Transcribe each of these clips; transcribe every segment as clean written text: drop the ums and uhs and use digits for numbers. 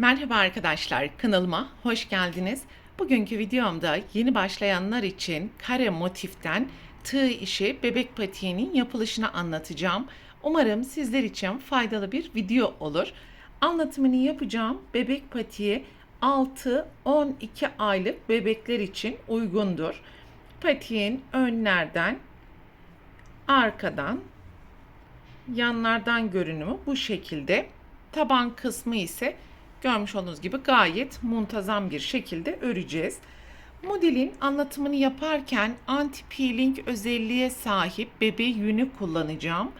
Merhaba arkadaşlar, kanalıma hoş geldiniz. Bugünkü videomda yeni başlayanlar için kare motiften tığ işi bebek patiğinin yapılışını anlatacağım. Umarım sizler için faydalı bir video olur. Anlatımını yapacağım bebek patiği 6-12 aylık bebekler için uygundur. Patiğin önlerden, arkadan, yanlardan görünümü bu şekilde. Taban kısmı ise görmüş olduğunuz gibi gayet muntazam bir şekilde öreceğiz. Modelin anlatımını yaparken anti-peeling özelliğe sahip bebe yünü kullanacağım.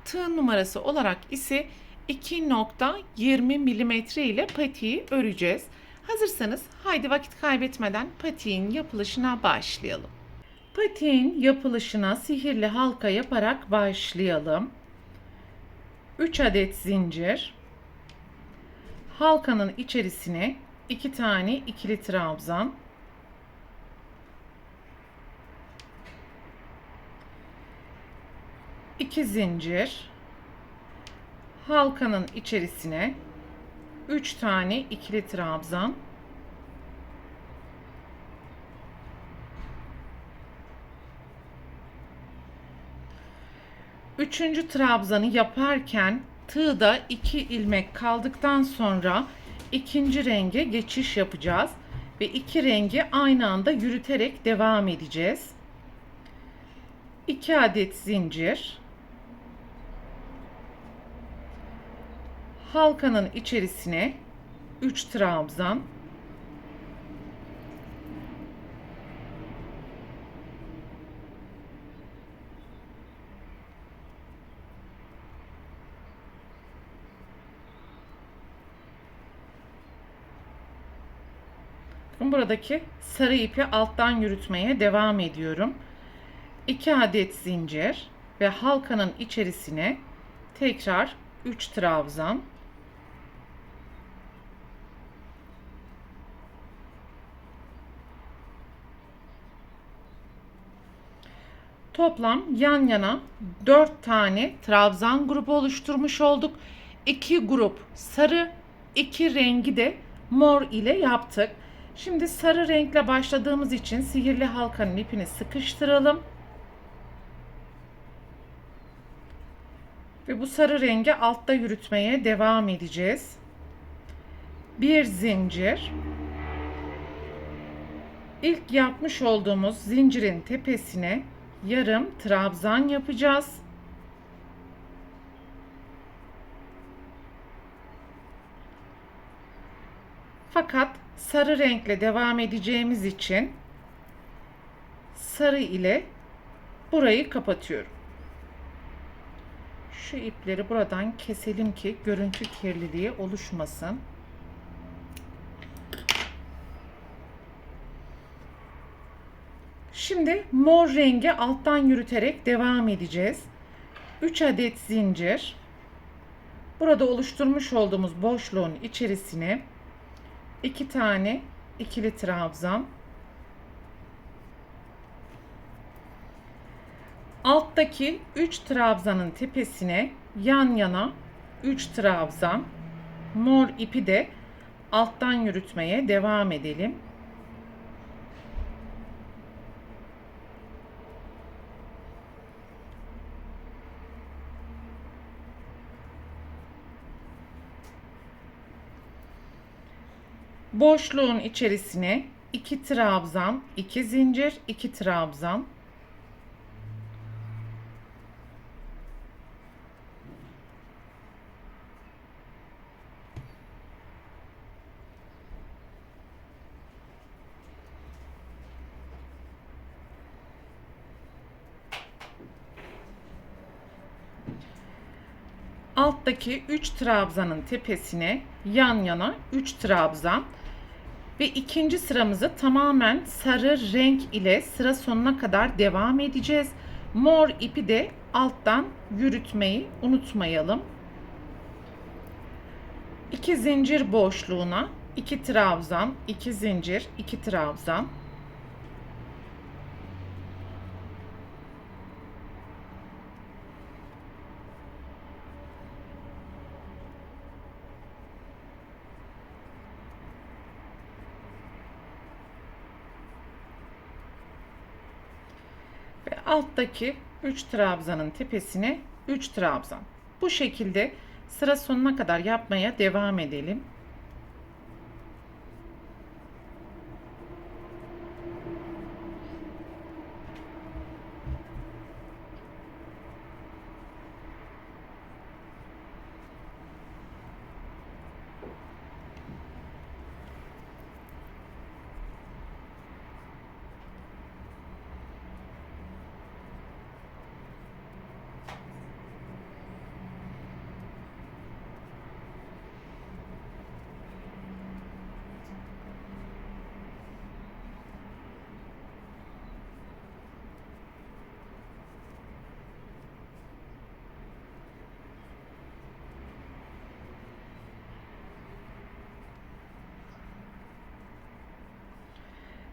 Tığ numarası olarak ise 2.20 mm ile patiği öreceğiz. Hazırsanız haydi vakit kaybetmeden patiğin yapılışına başlayalım. Patiğin yapılışına sihirli halka yaparak başlayalım. 3 adet zincir, halkanın içerisine 2 tane ikili trabzan, iki zincir, halkanın içerisine 3 tane ikili trabzan, üçüncü trabzanı yaparken tığda 2 ilmek kaldıktan sonra ikinci renge geçiş yapacağız ve iki rengi aynı anda yürüterek devam edeceğiz. 2 adet zincir, halkanın içerisine 3 trabzan, buradaki sarı ipi alttan yürütmeye devam ediyorum. 2 adet zincir ve halkanın içerisine tekrar 3 trabzan, toplam yan yana 4 tane trabzan grubu oluşturmuş olduk. 2 grup sarı, 2 rengi de mor ile yaptık. Şimdi sarı renkle başladığımız için sihirli halkanın ipini sıkıştıralım. Ve bu sarı rengi altta yürütmeye devam edeceğiz. Bir zincir. İlk yapmış olduğumuz zincirin tepesine yarım trabzan yapacağız. Fakat sarı renkle devam edeceğimiz için sarı ile burayı kapatıyorum. Şu ipleri buradan keselim ki görüntü kirliliği oluşmasın. Şimdi mor rengi alttan yürüterek devam edeceğiz. 3 adet zincir. Burada oluşturmuş olduğumuz boşluğun içerisine 2 tane ikili trabzan, alttaki 3 trabzanın tepesine yan yana 3 trabzan, mor ipi de alttan yürütmeye devam edelim. Boşluğun içerisine 2 trabzan, 2 zincir, 2 trabzan, alttaki 3 trabzanın tepesine yan yana 3 trabzan ve ikinci sıramızı tamamen sarı renk ile sıra sonuna kadar devam edeceğiz. Mor ipi de alttan yürütmeyi unutmayalım. 2 zincir boşluğuna 2 trabzan, 2 zincir, 2 trabzan, alttaki 3 trabzanın tepesine 3 trabzan. Bu şekilde sıra sonuna kadar yapmaya devam edelim.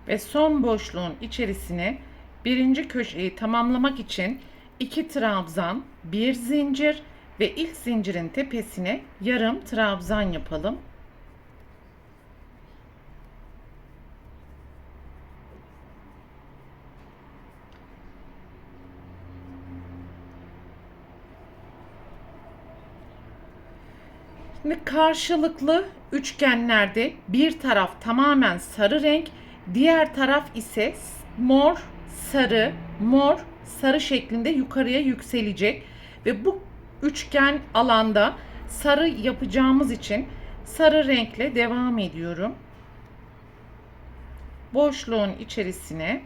Ve son boşluğun içerisine birinci köşeyi tamamlamak için 2 trabzan, 1 zincir ve ilk zincirin tepesine yarım trabzan yapalım. Şimdi karşılıklı üçgenlerde bir taraf tamamen sarı renk, diğer taraf ise mor, sarı, mor, sarı şeklinde yukarıya yükselecek. Ve bu üçgen alanda sarı yapacağımız için sarı renkle devam ediyorum. Boşluğun içerisine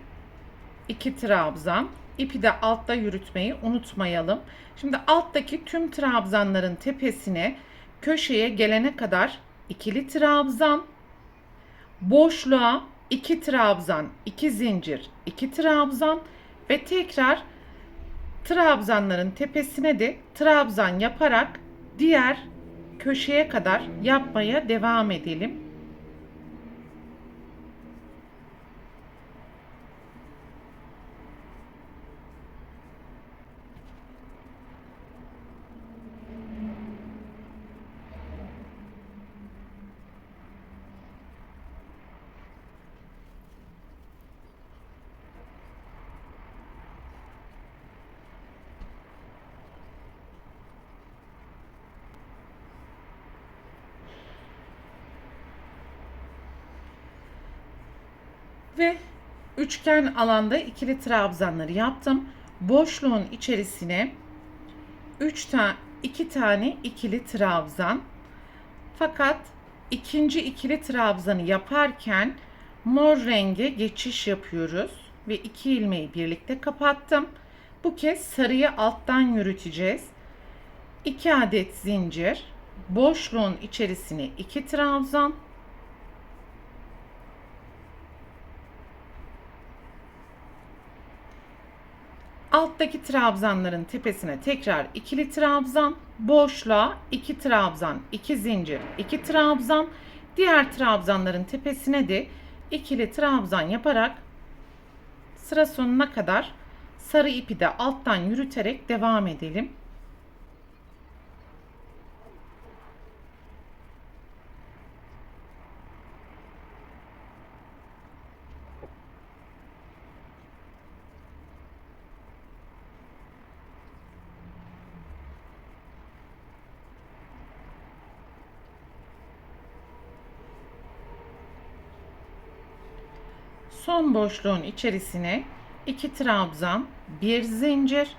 2 trabzan, ipi de altta yürütmeyi unutmayalım. Şimdi alttaki tüm trabzanların tepesine köşeye gelene kadar ikili trabzan, boşluğa 2 trabzan, 2 zincir, 2 trabzan ve tekrar trabzanların tepesine de trabzan yaparak diğer köşeye kadar yapmaya devam edelim. Ve üçgen alanda ikili trabzanları yaptım. Boşluğun içerisine 2 tane ikili trabzan. Fakat ikinci ikili trabzanı yaparken mor renge geçiş yapıyoruz ve 2 ilmeği birlikte kapattım. Bu kez sarıyı alttan yürüteceğiz. 2 adet zincir, boşluğun içerisine 2 trabzan, alttaki trabzanların tepesine tekrar ikili trabzan, boşluğa 2 trabzan, 2 zincir, 2 trabzan, diğer trabzanların tepesine de ikili trabzan yaparak sıra sonuna kadar sarı ipi de alttan yürüterek devam edelim. Son boşluğun içerisine 2 trabzan, 1 zincir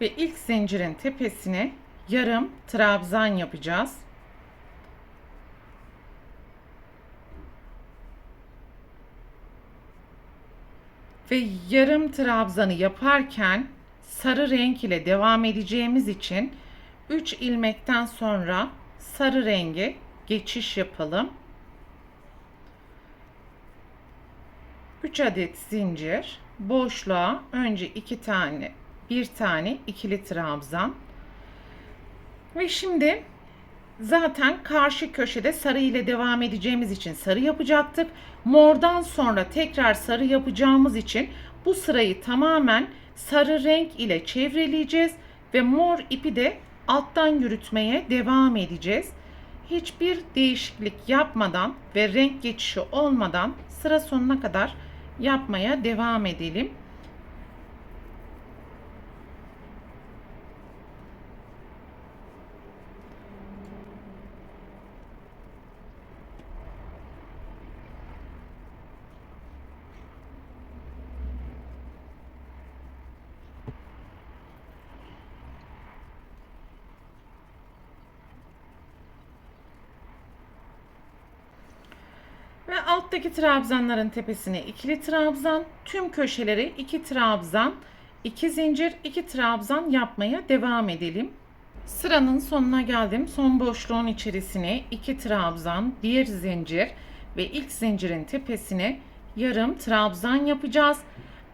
ve ilk zincirin tepesine yarım trabzan yapacağız. Ve yarım trabzanı yaparken sarı renk ile devam edeceğimiz için 3 ilmekten sonra sarı renge geçiş yapalım. 3 adet zincir, boşluğa önce 1 tane ikili trabzan. Ve şimdi zaten karşı köşede sarı ile devam edeceğimiz için sarı yapacaktık. Mordan sonra tekrar sarı yapacağımız için bu sırayı tamamen sarı renk ile çevreleyeceğiz ve mor ipi de alttan yürütmeye devam edeceğiz. Hiçbir değişiklik yapmadan ve renk geçişi olmadan sıra sonuna kadar yapmaya devam edelim. Ve alttaki trabzanların tepesine ikili trabzan, tüm köşeleri 2 trabzan, 2 zincir, 2 trabzan yapmaya devam edelim. Sıranın sonuna geldim. Son boşluğun içerisine 2 trabzan, 1 zincir ve ilk zincirin tepesine yarım trabzan yapacağız.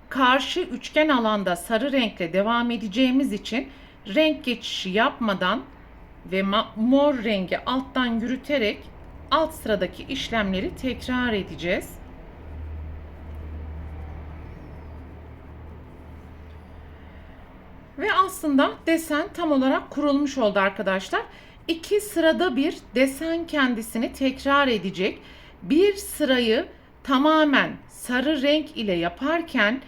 Karşı üçgen alanda sarı renkle devam edeceğimiz için renk geçişi yapmadan ve mor rengi alttan yürüterek alt sıradaki işlemleri tekrar edeceğiz. Ve aslında desen tam olarak kurulmuş oldu arkadaşlar. 2 sırada bir desen kendisini tekrar edecek. Bir sırayı tamamen sarı renk ile yaparken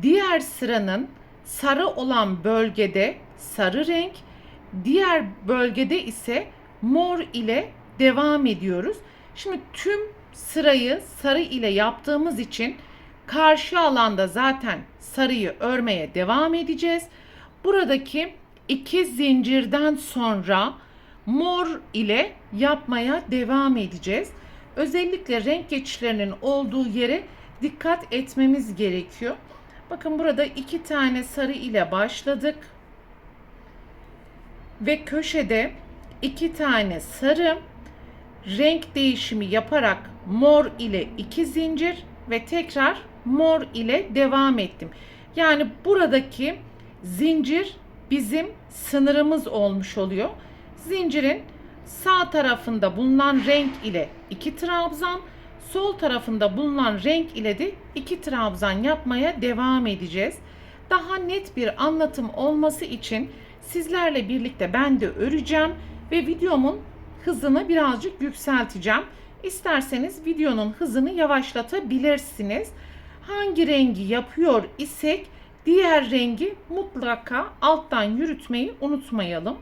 diğer sıranın sarı olan bölgede sarı renk, diğer bölgede ise mor ile devam ediyoruz. Şimdi tüm sırayı sarı ile yaptığımız için karşı alanda zaten sarıyı örmeye devam edeceğiz. Buradaki 2 zincirden sonra mor ile yapmaya devam edeceğiz. Özellikle renk geçişlerinin olduğu yere dikkat etmemiz gerekiyor. Bakın burada 2 tane sarı ile başladık. Ve köşede 2 tane sarı, renk değişimi yaparak mor ile 2 zincir ve tekrar mor ile devam ettim. Yani buradaki zincir bizim sınırımız olmuş oluyor. Zincirin sağ tarafında bulunan renk ile 2 trabzan, sol tarafında bulunan renk ile de 2 trabzan yapmaya devam edeceğiz. Daha net bir anlatım olması için sizlerle birlikte ben de öreceğim ve videomun hızını birazcık yükselteceğim. İsterseniz videonun hızını yavaşlatabilirsiniz. Hangi rengi yapıyor isek diğer rengi mutlaka alttan yürütmeyi unutmayalım.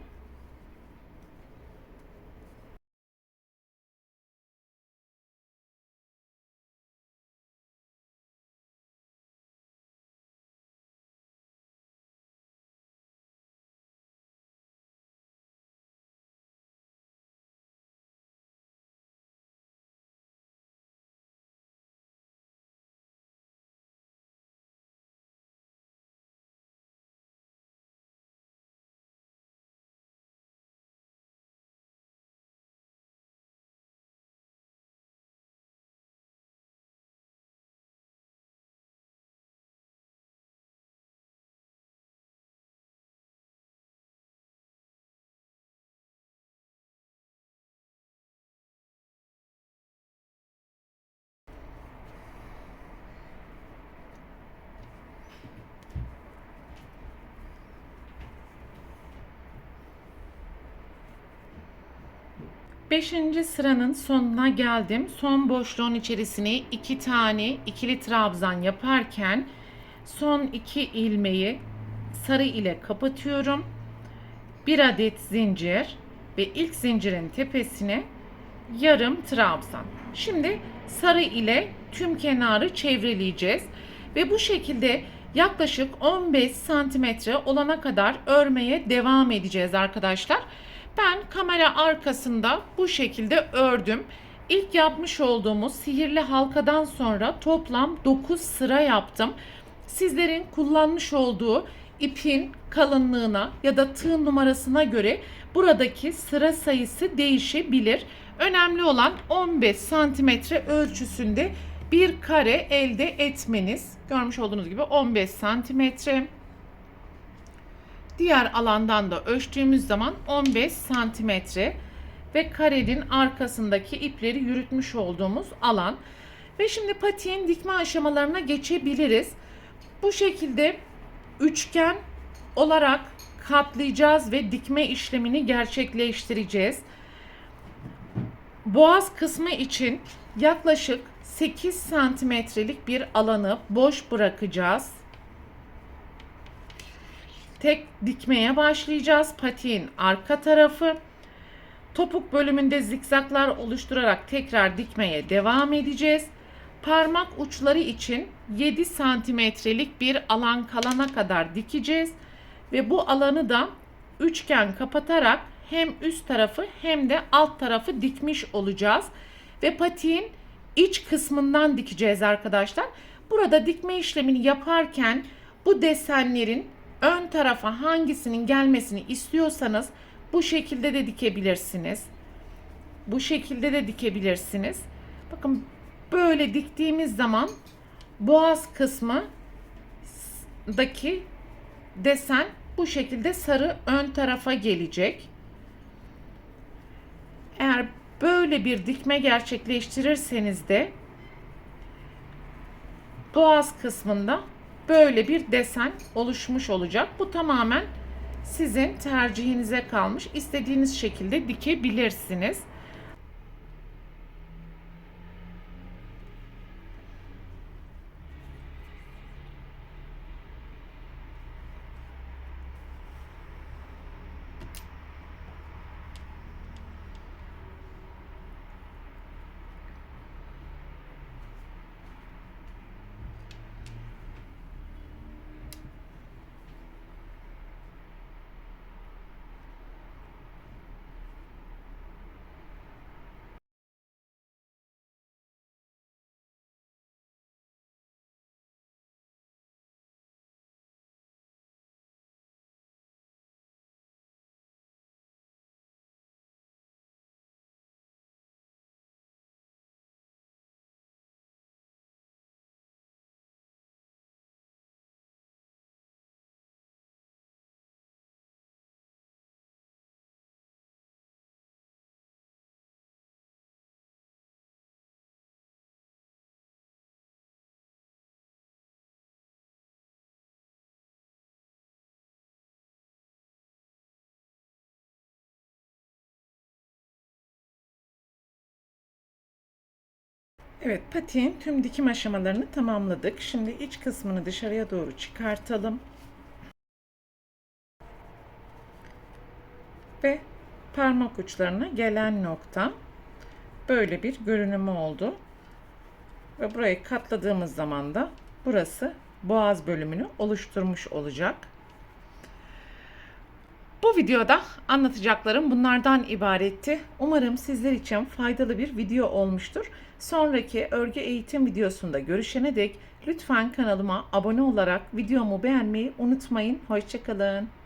Beşinci sıranın sonuna geldim. Son boşluğun içerisine 2 tane ikili trabzan yaparken son 2 ilmeği sarı ile kapatıyorum. 1 adet zincir ve ilk zincirin tepesine yarım trabzan. Şimdi sarı ile tüm kenarı çevreleyeceğiz ve bu şekilde yaklaşık 15 santimetre olana kadar örmeye devam edeceğiz arkadaşlar. Ben kamera arkasında bu şekilde ördüm. İlk yapmış olduğumuz sihirli halkadan sonra toplam 9 sıra yaptım. Sizlerin kullanmış olduğu ipin kalınlığına ya da tığ numarasına göre buradaki sıra sayısı değişebilir. Önemli olan 15 santimetre ölçüsünde bir kare elde etmeniz. Görmüş olduğunuz gibi 15 santimetre. Diğer alandan da ölçtüğümüz zaman 15 santimetre ve karenin arkasındaki ipleri yürütmüş olduğumuz alan. Ve şimdi patiğin dikme aşamalarına geçebiliriz. Bu şekilde üçgen olarak katlayacağız ve dikme işlemini gerçekleştireceğiz. Boğaz kısmı için yaklaşık 8 santimetrelik bir alanı boş bırakacağız. Tek dikmeye başlayacağız. Patiğin arka tarafı. Topuk bölümünde zikzaklar oluşturarak tekrar dikmeye devam edeceğiz. Parmak uçları için 7 santimetrelik bir alan kalana kadar dikeceğiz. Ve bu alanı da üçgen kapatarak hem üst tarafı hem de alt tarafı dikmiş olacağız. Ve patiğin iç kısmından dikeceğiz arkadaşlar. Burada dikme işlemini yaparken bu desenlerin ön tarafa hangisinin gelmesini istiyorsanız bu şekilde de dikebilirsiniz. Bu şekilde de dikebilirsiniz. Bakın böyle diktiğimiz zaman boğaz kısmındaki desen bu şekilde sarı ön tarafa gelecek. Eğer böyle bir dikme gerçekleştirirseniz de boğaz kısmında böyle bir desen oluşmuş olacak. Bu tamamen sizin tercihinize kalmış. İstediğiniz şekilde dikebilirsiniz. Evet, patiğin tüm dikim aşamalarını tamamladık. Şimdi iç kısmını dışarıya doğru çıkartalım. Ve parmak uçlarına gelen nokta böyle bir görünümü oldu. Ve burayı katladığımız zaman da burası boğaz bölümünü oluşturmuş olacak. Bu videoda anlatacaklarım bunlardan ibaretti. Umarım sizler için faydalı bir video olmuştur. Sonraki örgü eğitim videosunda görüşene dek lütfen kanalıma abone olarak videomu beğenmeyi unutmayın. Hoşça kalın.